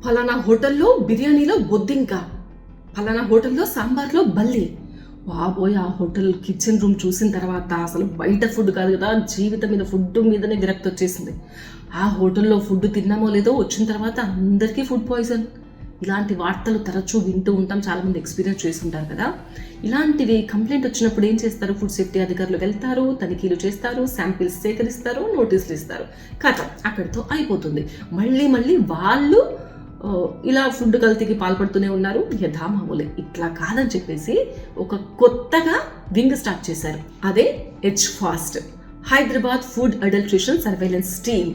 ఫలానా హోటల్లో బిర్యానీలో బొద్దింక, ఫలానా హోటల్లో సాంబార్లో బల్లి. బాబోయ్, ఆ హోటల్ కిచెన్ రూమ్ చూసిన తర్వాత అసలు బయట ఫుడ్ కాదు కదా, జీవితం మీద ఫుడ్ మీదనే విరక్తి వచ్చేసింది. ఆ హోటల్లో ఫుడ్ తిన్నామో లేదో వచ్చిన తర్వాత అందరికీ ఫుడ్ పాయిజన్. ఇలాంటి వార్తలు తరచూ వింటూ ఉంటాం, చాలామంది ఎక్స్పీరియన్స్ చేస్తుంటారు కదా. ఇలాంటివి కంప్లైంట్ వచ్చినప్పుడు ఏం చేస్తారు? ఫుడ్ సేఫ్టీ అధికారులు వెళ్తారు, తనిఖీలు చేస్తారు, శాంపిల్స్ సేకరిస్తారు, నోటీసులు ఇస్తారు, కథ అక్కడితో అయిపోతుంది. మళ్ళీ మళ్ళీ వాళ్ళు ఇలా ఫుడ్ కల్తీకి పాల్పడుతూనే ఉన్నారు యథామామూలే. ఇట్లా కాదని చెప్పేసి ఒక కొత్తగా వింగ్ స్టార్ట్ చేశారు, అదే HFAST, Hyderabad food adulteration surveillance team.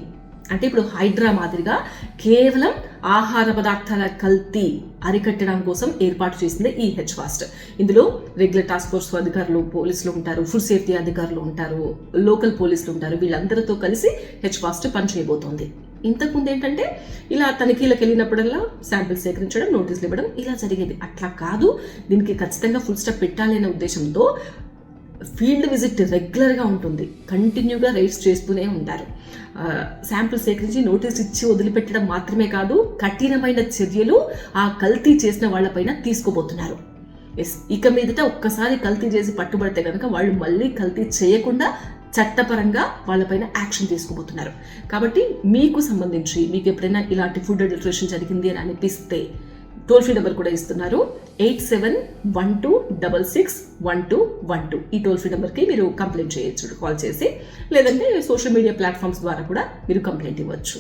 అంటే ఇప్పుడు హైడ్రా మాదిరిగా కేవలం ఆహార పదార్థాల కల్తీ అరికట్టడం కోసం ఏర్పాటు చేసింది ఈ HFAST. ఇందులో రెగ్యులర్ టాస్క్ ఫోర్స్ అధికారులు, పోలీసులు ఉంటారు, ఫుడ్ సేఫ్టీ అధికారులు ఉంటారు, లోకల్ పోలీసులు ఉంటారు. వీళ్ళందరితో కలిసి HFAST పనిచేయబోతోంది. ఇంతకుముందు ఏంటంటే ఇలా తనిఖీలకు వెళ్ళినప్పుడల్లా శాంపిల్స్ సేకరించడం, నోటీసులు ఇవ్వడం ఇలా జరిగేది. అట్లా కాదు, దీనికి ఖచ్చితంగా ఫుల్ స్టాప్ పెట్టాలి అనే ఉద్దేశంతో ఫీల్డ్ విజిట్ రెగ్యులర్గా ఉంటుంది, కంటిన్యూగా రైడ్స్ చేస్తూనే ఉంటారు. శాంపిల్స్ సేకరించి నోటీస్ ఇచ్చి వదిలిపెట్టడం మాత్రమే కాదు, కఠినమైన చర్యలు ఆ కల్తీ చేసిన వాళ్ళపైన తీసుకోబోతున్నారు. ఇక మీదట ఒక్కసారి కల్తీ చేసి పట్టుబడితే కనుక వాళ్ళు మళ్ళీ కల్తీ చేయకుండా చట్టపరంగా వాళ్ళపైన యాక్షన్ తీసుకోబోతున్నారు. కాబట్టి మీకు సంబంధించి మీకు ఎప్పుడైనా ఇలాంటి ఫుడ్ అడల్ట్రేషన్ జరిగింది అని అనిపిస్తే టోల్ ఫ్రీ నెంబర్ కూడా ఇస్తున్నారు, 8712661212. ఈ టోల్ ఫ్రీ నెంబర్కి మీరు కంప్లైంట్ చేయొచ్చు కాల్ చేసి, లేదంటే సోషల్ మీడియా ప్లాట్ఫామ్స్ ద్వారా కూడా మీరు కంప్లైంట్ ఇవ్వచ్చు.